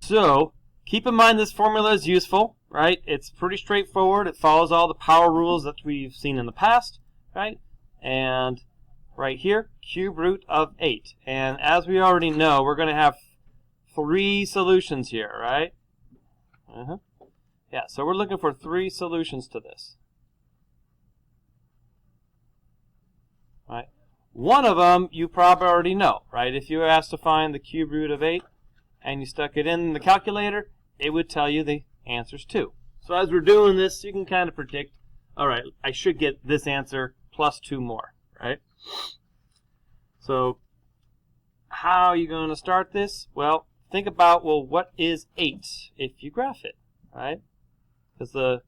So keep in mind this formula is useful, right? It's pretty straightforward. It follows all the power rules that we've seen in the past, right? And right here, cube root of 8. And as we already know, we're going to have 3 solutions here, right? Yeah, so we're looking for 3 solutions to this. Right? One of them you probably already know, right? If you were asked to find the cube root of 8 and you stuck it in the calculator, it would tell you the answer's 2. So as we're doing this, you can kind of predict, all right, I should get this answer plus 2 more, right? So how are you going to start this? Well, think about, well, what is 8 if you graph it, right? Because the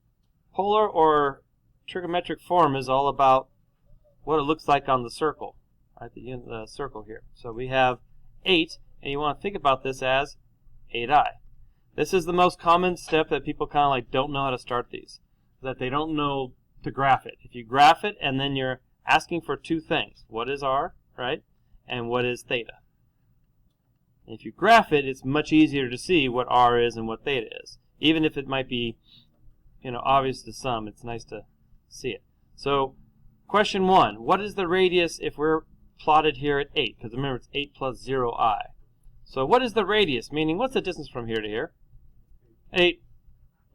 polar or trigonometric form is all about what it looks like on the circle, right? The circle here. So we have 8, and you want to think about this as 8i. This is the most common step that people kind of like don't know how to start these, that they don't know to graph it. If you graph it and then you're asking for 2 things, what is r, right, and what is theta. If you graph it, it's much easier to see what r is and what theta is. Even if it might be, obvious to some, it's nice to see it. So question 1, what is the radius if we're plotted here at 8? Because remember, it's 8 plus 0i. So what is the radius? Meaning, what's the distance from here to here? 8.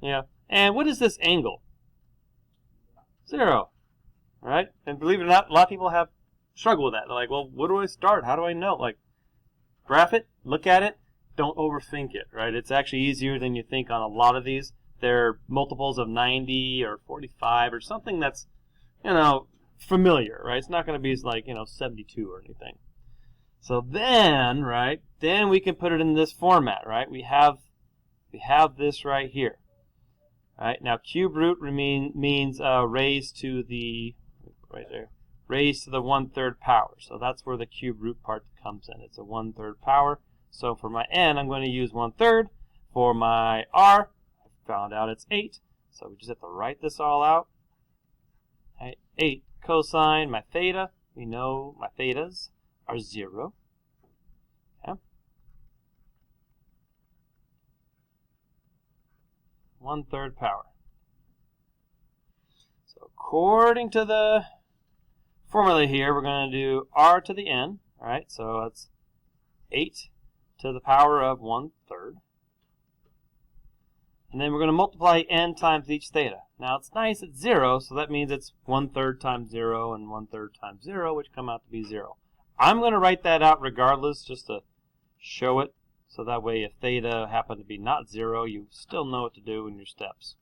Yeah. And what is this angle? 0. Right? And believe it or not, a lot of people have struggled with that. They're like, well, where do I start? How do I know? Like, graph it, look at it, don't overthink it, right? It's actually easier than you think on a lot of these. They're multiples of 90 or 45 or something that's, familiar, right? It's not going to be like, 72 or anything. So then, right, then we can put it in this format, right? We have this right here. Right? Now cube root means raised to the, right there, raised to the 1/3 power. So that's where the cube root part comes in. It's a 1/3 power. So for my n, I'm going to use 1/3. For my r, I found out it's 8. So we just have to write this all out. Right? 8 cosine my theta. We know my thetas are 0. Okay? 1/3 power. So according to the formula here, we're going to do r to the n, right? So it's 8 to the power of 1/3. And then we're going to multiply n times each theta. Now it's nice it's 0, so that means it's 1/3 times 0 and 1/3 times 0, which come out to be 0. I'm going to write that out regardless, just to show it, so that way if theta happened to be not 0, you still know what to do in your steps.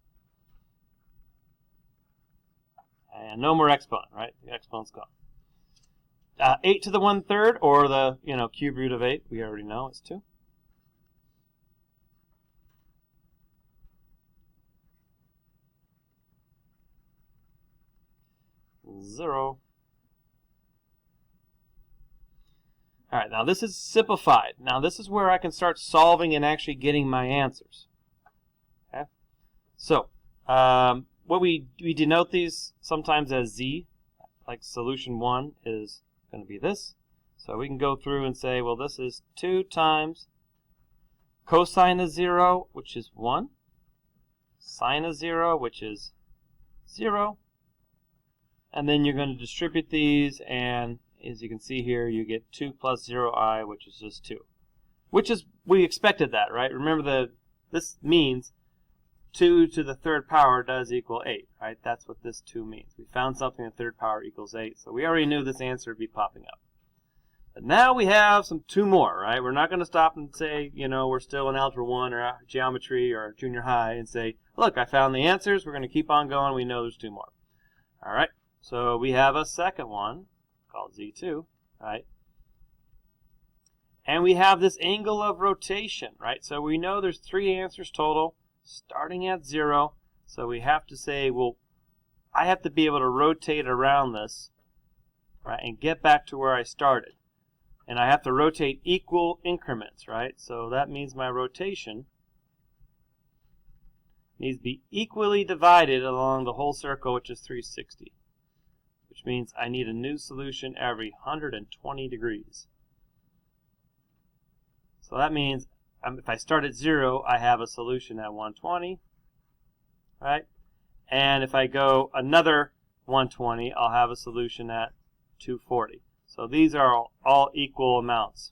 And no more exponent, right? The exponent's gone. 8 to the 1/3, or the cube root of 8, we already know it's 2. Zero. All right, now this is simplified. Now this is where I can start solving and actually getting my answers. Okay, so what we denote these sometimes as z, like solution 1 is going to be this. So we can go through and say, well, this is 2 times cosine of 0, which is 1, sine of 0, which is 0, and then you're going to distribute these, and as you can see here, you get 2 plus 0i, which is just 2. Which is, we expected that, right? Remember, this means 2 to the 3rd power does equal 8, right? That's what this 2 means. We found something the 3rd power equals 8, so we already knew this answer would be popping up. But now we have 2 more, right? We're not going to stop and say, we're still in Algebra 1 or Geometry or Junior High and say, look, I found the answers. We're going to keep on going. We know there's 2 more. All right, so we have a second one called Z2, right? And we have this angle of rotation, right? So we know there's 3 answers total, starting at 0. So we have to say, well, I have to be able to rotate around this, right, and get back to where I started. And I have to rotate equal increments, right? So that means my rotation needs to be equally divided along the whole circle, which is 360. Which means I need a new solution every 120 degrees. So that means if I start at 0, I have a solution at 120, right? And if I go another 120, I'll have a solution at 240. So these are all equal amounts.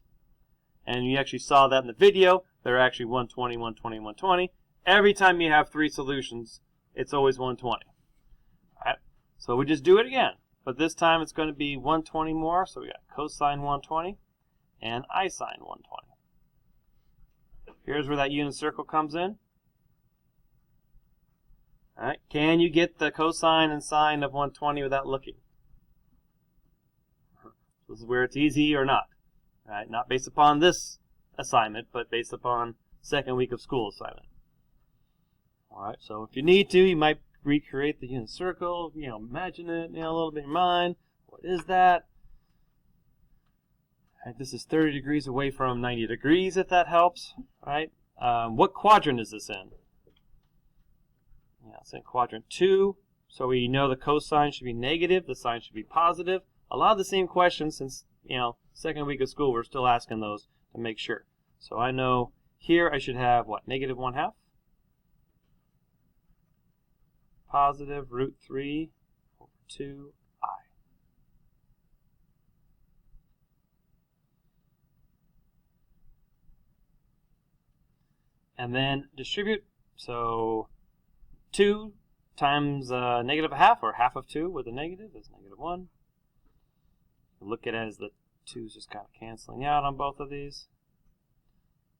And you actually saw that in the video. They're actually 120, 120, 120. Every time you have 3 solutions, it's always 120. All right? So we just do it again. But this time it's going to be 120 more. So we got cosine 120 and I sine 120. Here's where that unit circle comes in. All right. Can you get the cosine and sine of 120 without looking? This is where it's easy or not. All right. Not based upon this assignment, but based upon second week of school assignment. All right. So if you need to, you might recreate the unit circle. Imagine it, a little bit in your mind. What is that? All right, this is 30 degrees away from 90 degrees, if that helps. All right. What quadrant is this in? Yeah, it's in quadrant 2. So we know the cosine should be negative, the sine should be positive. A lot of the same questions since, second week of school, we're still asking those to make sure. So I know here I should have, what, negative 1/2? Positive root 3 over 2i. And then distribute. So 2 times negative 1/2, or half of 2 with a negative, is negative 1. Look at it as the 2's just kind of canceling out on both of these.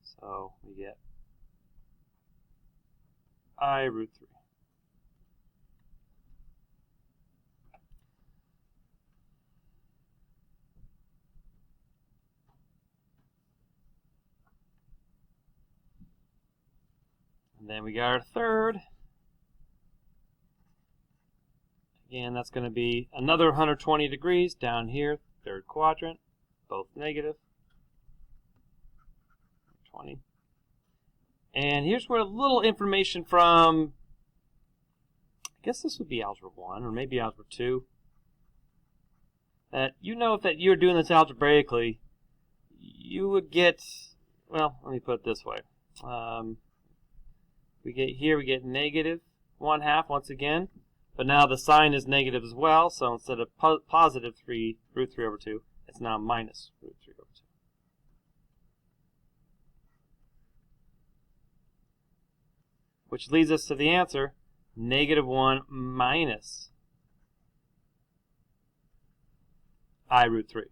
So we get I root 3. And then we got our third. Again, that's going to be another 120 degrees down here, third quadrant, both negative. 20. And here's where a little information from, I guess this would be Algebra 1 or maybe Algebra 2. That if you're doing this algebraically, you would get, well, let me put it this way. We get negative 1/2 once again. But now the sign is negative as well, so instead of positive root 3 over 2, it's now minus root 3 over 2. Which leads us to the answer, negative 1 minus I root 3.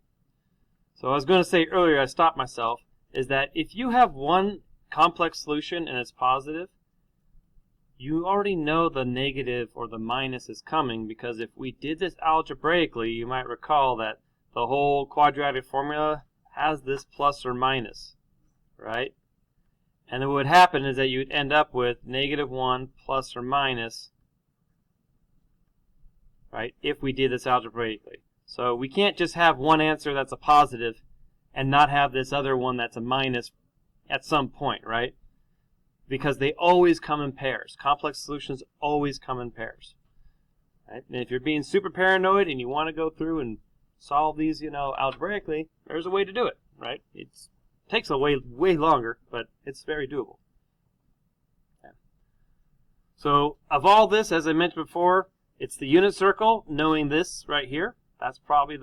So I was going to say earlier, I stopped myself, is that if you have one complex solution and it's positive, you already know the negative or the minus is coming, because if we did this algebraically, you might recall that the whole quadratic formula has this plus or minus, right? And then what would happen is that you would end up with negative 1 plus or minus, right, if we did this algebraically. So we can't just have one answer that's a positive and not have this other one that's a minus at some point, right? Because they always come in pairs. Complex solutions always come in pairs. Right? And if you're being super paranoid and you want to go through and solve these, algebraically, there's a way to do it, right? It takes a way longer, but it's very doable. Okay. So of all this, as I mentioned before, it's the unit circle, knowing this right here. That's probably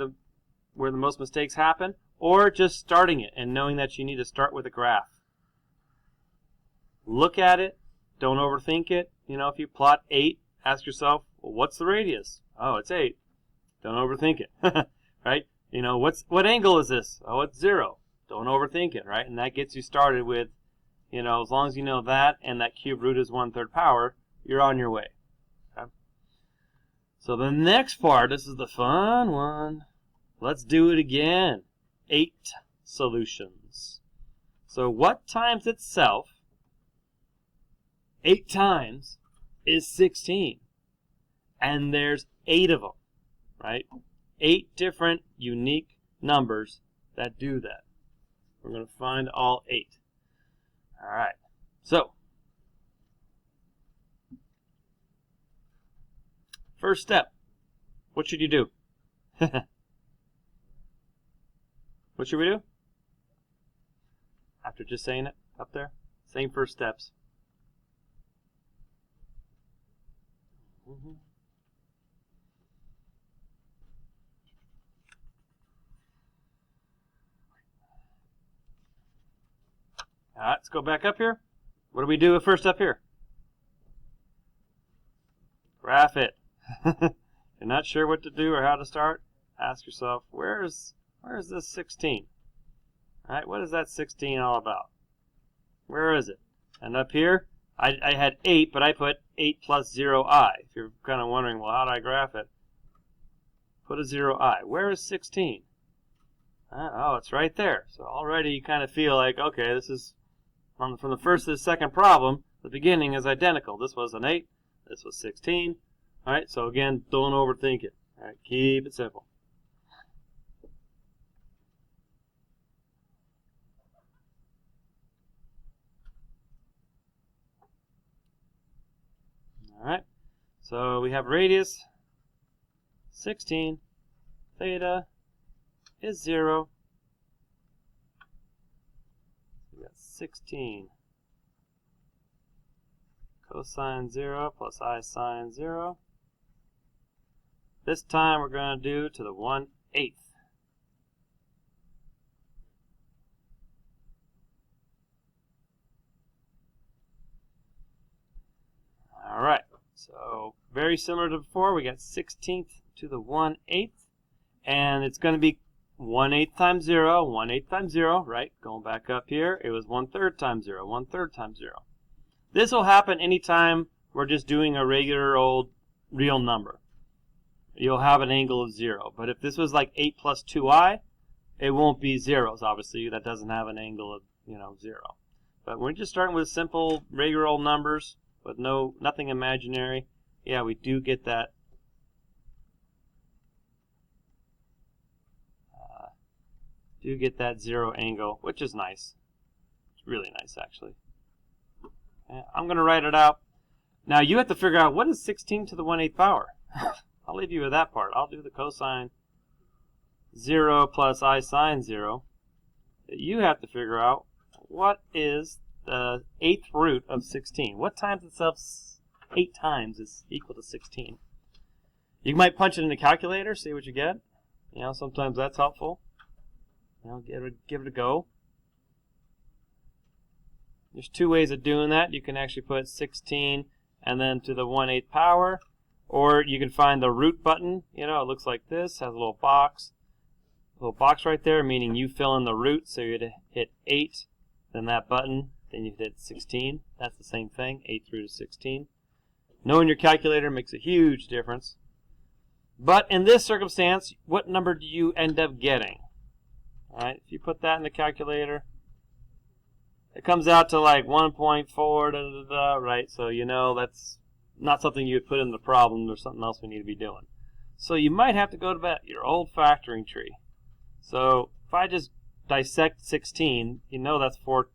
where the most mistakes happen. Or just starting it and knowing that you need to start with a graph. Look at it. Don't overthink it. If you plot 8, ask yourself, well, what's the radius? Oh, it's 8. Don't overthink it. Right? What angle is this? Oh, it's 0. Don't overthink it, right? And that gets you started with, as long as you know that and that cube root is 1/3 power, you're on your way. Okay? So the next part, this is the fun one. Let's do it again. 8 solutions. So what times itself 8 times is 16. And there's 8 of them, right? 8 different unique numbers that do that. We're going to find all 8. All right. So, first step, what should you do? What should we do? After just saying it? Up there? Same first steps. All right, let's go back up here. What do we do first up here? Graph it. You're not sure what to do or how to start? Ask yourself, where is this 16? All right, what is that 16 all about? Where is it? And up here, I had 8, but I put 8 plus 0i. If you're kind of wondering, well, how do I graph it? Put a 0i. Where is 16? Oh, it's right there. So already you kind of feel like, okay, this is from the first to the second problem, the beginning is identical. This was an 8. This was 16. All right, so again, don't overthink it. All right, keep it simple. All right, so we have radius 16, theta is 0. We got 16 cosine 0 plus I sine 0. This time we're going to do to the 1/8. All right, so very similar to before, we got 16th to the 1/8, and it's going to be 1/8 times 0, 1/8 times 0, right? Going back up here, it was 1/3 times 0, 1/3 times 0. This will happen anytime we're just doing a regular old real number. You'll have an angle of 0. But if this was like 8 plus 2i, it won't be zeros, obviously. That doesn't have an angle of, 0. But we're just starting with simple, regular old numbers with nothing imaginary. Yeah, we do get that. Do get that 0 angle, which is nice. It's really nice, actually. I'm going to write it out. Now, you have to figure out what is 16 to the 1/8 power. I'll leave you with that part. I'll do the cosine 0 plus I sine 0. You have to figure out what is the 8th root of 16. What times itself 8 times is equal to 16? You might punch it in the calculator, see what you get. Sometimes that's helpful. Give it a go. There's 2 ways of doing that. You can actually put 16 and then to the 1/8 power, or you can find the root button. It looks like this, has a little box right there, meaning you fill in the root. So you'd hit 8, then that button, then you'd hit 16. That's the same thing, 8 through to 16. Knowing your calculator makes a huge difference. But in this circumstance, what number do you end up getting? All right, if you put that in the calculator, it comes out to like 1.4, right? So that's not something you would put in the problem. There's something else we need to be doing. So you might have to go to your old factoring tree. So if I just dissect 16, that's 4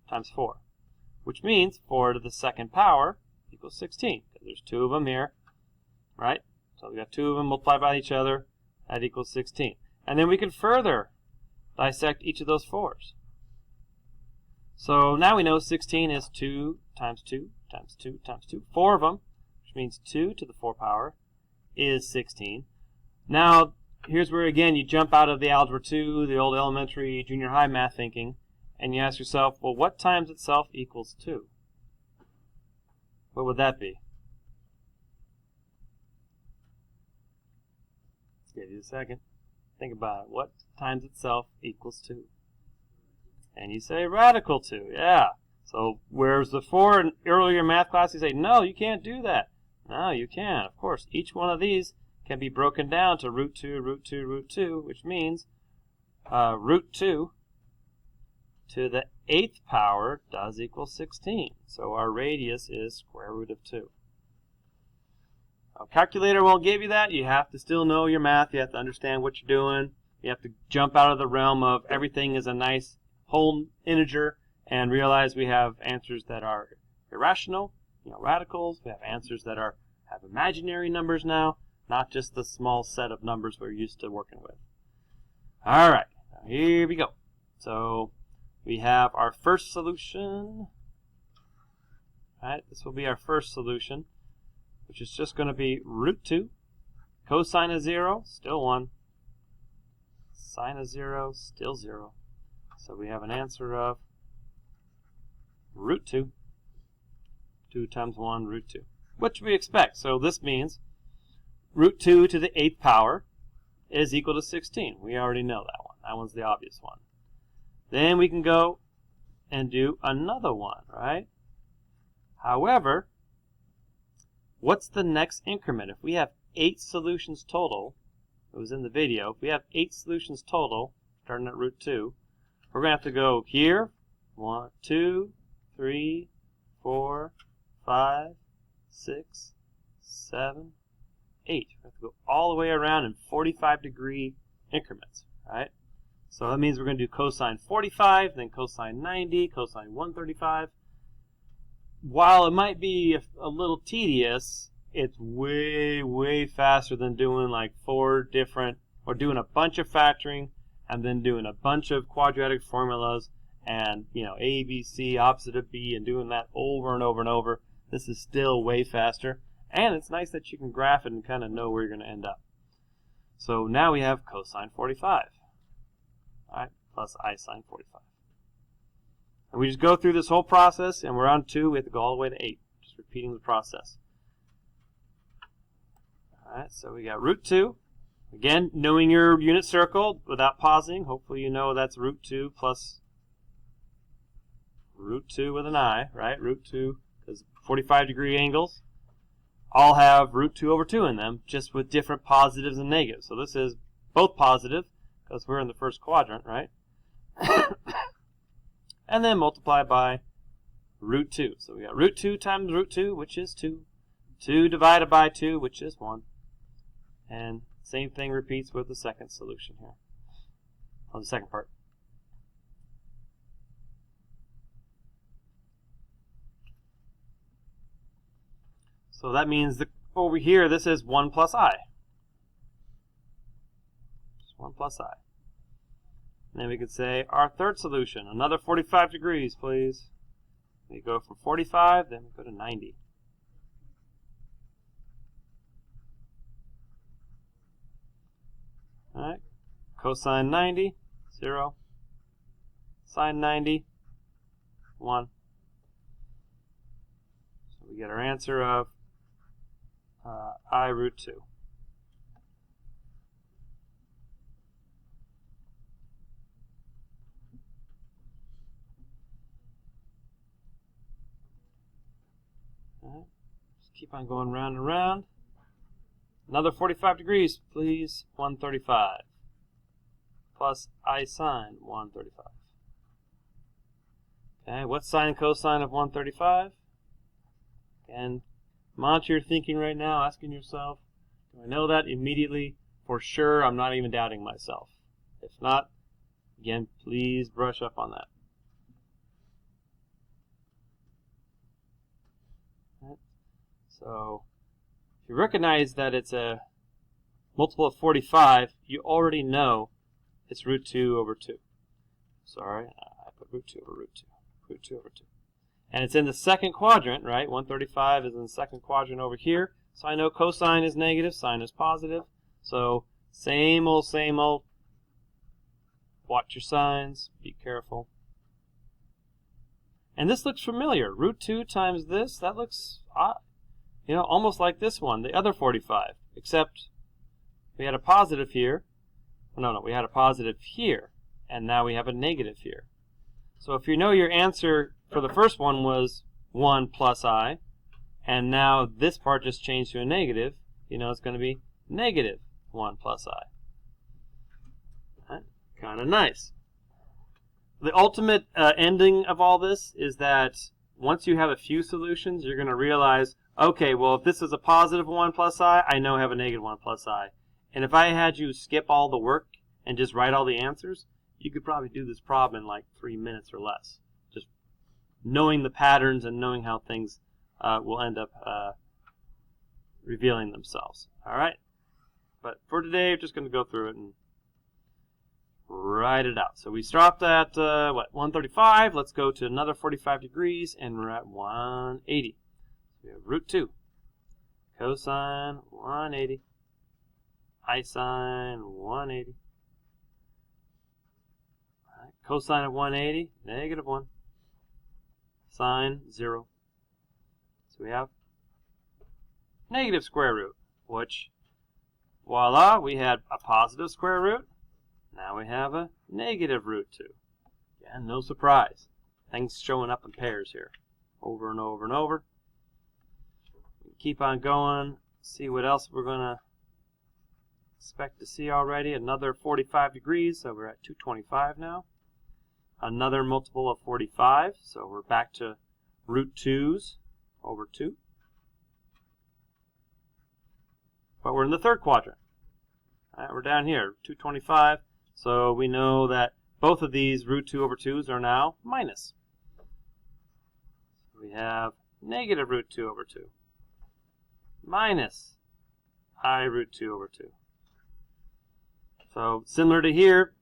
times 4, which means 4 to the 2nd power equals 16. Because there's 2 of them here, right? So we got 2 of them multiplied by each other. That equals 16. And then we can further dissect each of those 4s. So now we know 16 is 2 times 2 times 2 times 2. 4 of them, which means 2 to the 4 power is 16. Now, here's where, again, you jump out of the Algebra 2, the old elementary, junior high math thinking, and you ask yourself, well, what times itself equals 2? What would that be? Give you a second. Think about it. What times itself equals 2? And you say radical 2. Yeah. So whereas before in earlier math class you say, no, you can't do that. No, you can. Of course, each one of these can be broken down to root 2, root 2, root 2, which means root 2 to the 8th power does equal 16. So our radius is square root of 2. A calculator won't give you that. You have to still know your math. You have to understand what you're doing. You have to jump out of the realm of everything is a nice whole integer and realize we have answers that are irrational, radicals. We have answers that have imaginary numbers now, not just the small set of numbers we're used to working with. All right, here we go. So we have our first solution. Alright, this will be our first solution, which is just going to be root 2. Cosine of 0, still 1. Sine of 0, still 0. So we have an answer of root 2. 2 times 1, root 2. What should we expect? So this means root 2 to the 8th power is equal to 16. We already know that one. That one's the obvious one. Then we can go and do another one, right? However, what's the next increment? If we have 8 solutions total, it was in the video, if we have 8 solutions total, starting at root 2, we're going to have to go here, 1, 2, 3, 4, 5, 6, 7, 8. We have to go all the way around in 45-degree increments, right? So that means we're going to do cosine 45, then cosine 90, cosine 135. While it might be a little tedious, it's way, way faster than doing like 4 different, or doing a bunch of factoring, and then doing a bunch of quadratic formulas, and, you know, A, B, C, opposite of B, and doing that over and over and over. This is still way faster, and it's nice that you can graph it and kind of know where you're going to end up. So now we have cosine 45, all right, plus I sine 45. And we just go through this whole process, and we're on 2. We have to go all the way to 8, just repeating the process. All right, so we got root 2. Again, knowing your unit circle without pausing, hopefully you know that's root 2 plus root 2 with an I, right? Root 2, because 45-degree angles all have root 2 over 2 in them, just with different positives and negatives. So this is both positive, because we're in the first quadrant, right? And then multiply by root 2. So we got root 2 times root 2, which is 2. 2 divided by 2, which is 1. And same thing repeats with the second solution here, on the second part. So that means that over here, this is 1 plus I. Just 1 plus I. And then we could say our third solution, another 45 degrees, please. We go from 45, then we go to 90. All right, cosine 90, 0. Sine 90, 1. So we get our answer of I root 2. All right, just keep on going round and round. Another 45 degrees, please. 135 plus I sine 135. Okay, what's sine and cosine of 135? And monitor your thinking right now, asking yourself, do I know that immediately? For sure, I'm not even doubting myself. If not, again, please brush up on that. Right. So, if you recognize that it's a multiple of 45, you already know it's root 2 over 2. Sorry, I put root 2 over root 2. Root 2 over 2. And it's in the second quadrant, right? 135 is in the second quadrant over here. So I know cosine is negative, sine is positive. So same old, same old. Watch your signs. Be careful. And this looks familiar. Root 2 times this, that looks odd. You know, almost like this one, the other 45. Except we had a positive here. No, we had a positive here. And now we have a negative here. So if you know your answer for the first one was 1 plus I, and now this part just changed to a negative, you know it's going to be negative 1 plus I. Right? Kind of nice. The ultimate ending of all this is that once you have a few solutions, you're going to realize, okay, well, if this is a positive 1 plus I, I know I have a negative 1 plus I. And if I had you skip all the work and just write all the answers, you could probably do this problem in like 3 minutes or less. Just knowing the patterns and knowing how things will end up revealing themselves. All right? But for today, we're just going to go through it and write it out. So we stopped at, 135. Let's go to another 45 degrees, and we're at 180. So we have root 2. Cosine 180. I sine 180. All right. Cosine of 180, negative 1. Sine 0. So we have negative square root, which, voila, we had a positive square root. Now we have a negative root 2. Again, no surprise. Things showing up in pairs here, over and over and over. Keep on going, see what else we're going to expect to see already. Another 45 degrees, so we're at 225 now. Another multiple of 45, so we're back to root 2's over 2. But we're in the third quadrant. All right, we're down here, 225. So we know that both of these root 2 over 2's are now minus. We have negative root 2 over 2 minus I root 2 over 2. So similar to here,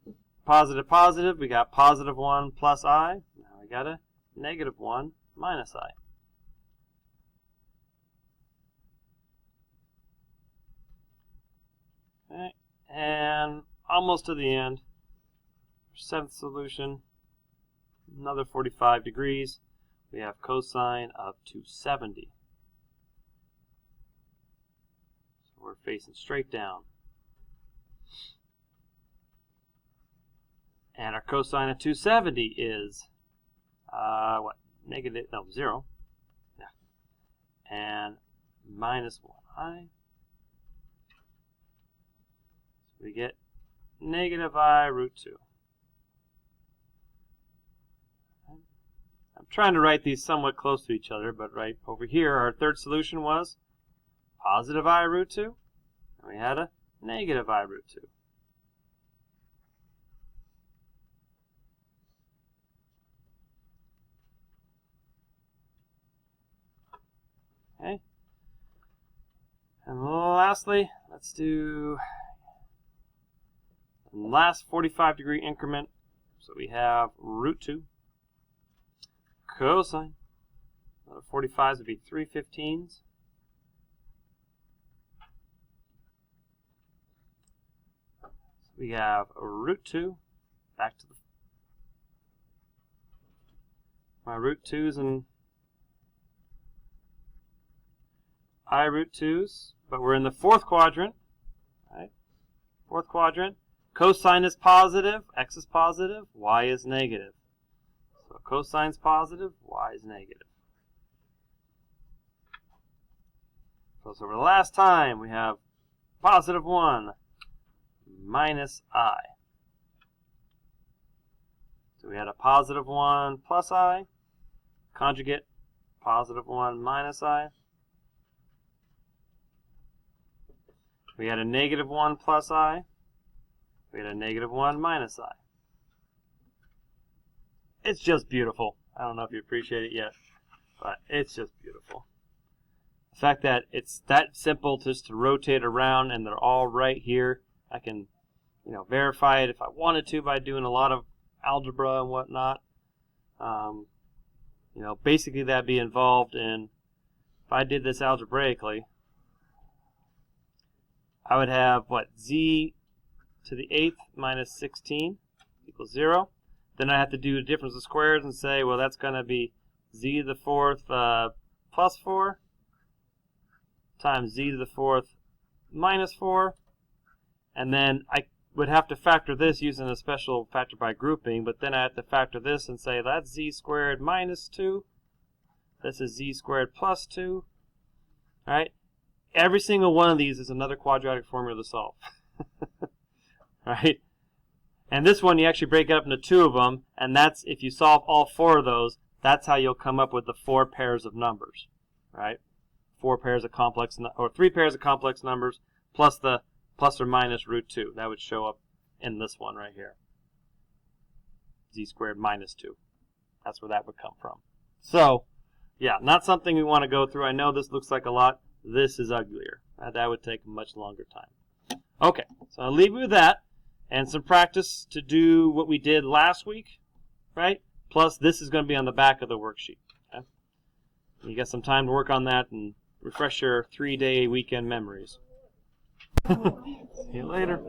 positive, positive, we got positive 1 plus I. Now we got a negative 1 minus I. Okay, and almost to the end. Seventh solution, another 45 degrees. We have cosine of 270. So we're facing straight down. And our cosine of 270 is, negative, no, 0. Yeah. And minus 1i. So we get negative I root 2. I'm trying to write these somewhat close to each other, but right over here, our third solution was positive I root 2. And we had a negative I root 2. Okay. And lastly, let's do the last 45 degree increment. So we have root 2 cosine. Another 45s would be 3/15. So we have a root 2 back to my root 2's and I root 2's, but we're in the fourth quadrant. Right? Fourth quadrant. Cosine is positive, x is positive, y is negative. So cosine's positive, y is negative. So for the last time, we have positive 1 minus I. So we had a positive 1 plus I, conjugate, positive 1 minus I. We had a negative 1 plus I. We had a negative 1 minus I. It's just beautiful. I don't know if you appreciate it yet, but it's just beautiful. The fact that it's that simple just to rotate around and they're all right here. I can, verify it if I wanted to by doing a lot of algebra and whatnot. Basically that'd be involved in, if I did this algebraically, I would have, z to the 8th minus 16 equals 0. Then I have to do the difference of squares and say, well, that's going to be z to the 4th plus 4 times z to the 4th minus 4. And then I would have to factor this using a special factor by grouping, but then I have to factor this and say that's z squared minus 2. This is z squared plus 2. All right? Every single one of these is another quadratic formula to solve. Right? And this one, you actually break it up into 2 of them, and that's, if you solve all 4 of those, that's how you'll come up with the 4 pairs of numbers. Right? 4 pairs of complex, or 3 pairs of complex numbers, plus the plus or minus root 2. That would show up in this one right here. Z squared minus 2. That's where that would come from. So, yeah, not something we want to go through. I know this looks like a lot. This is uglier. That would take a much longer time. Okay, so I'll leave you with that. and some practice to do what we did last week, right? Plus, this is going to be on the back of the worksheet. Okay? You got some time to work on that and refresh your 3-day weekend memories. See you later.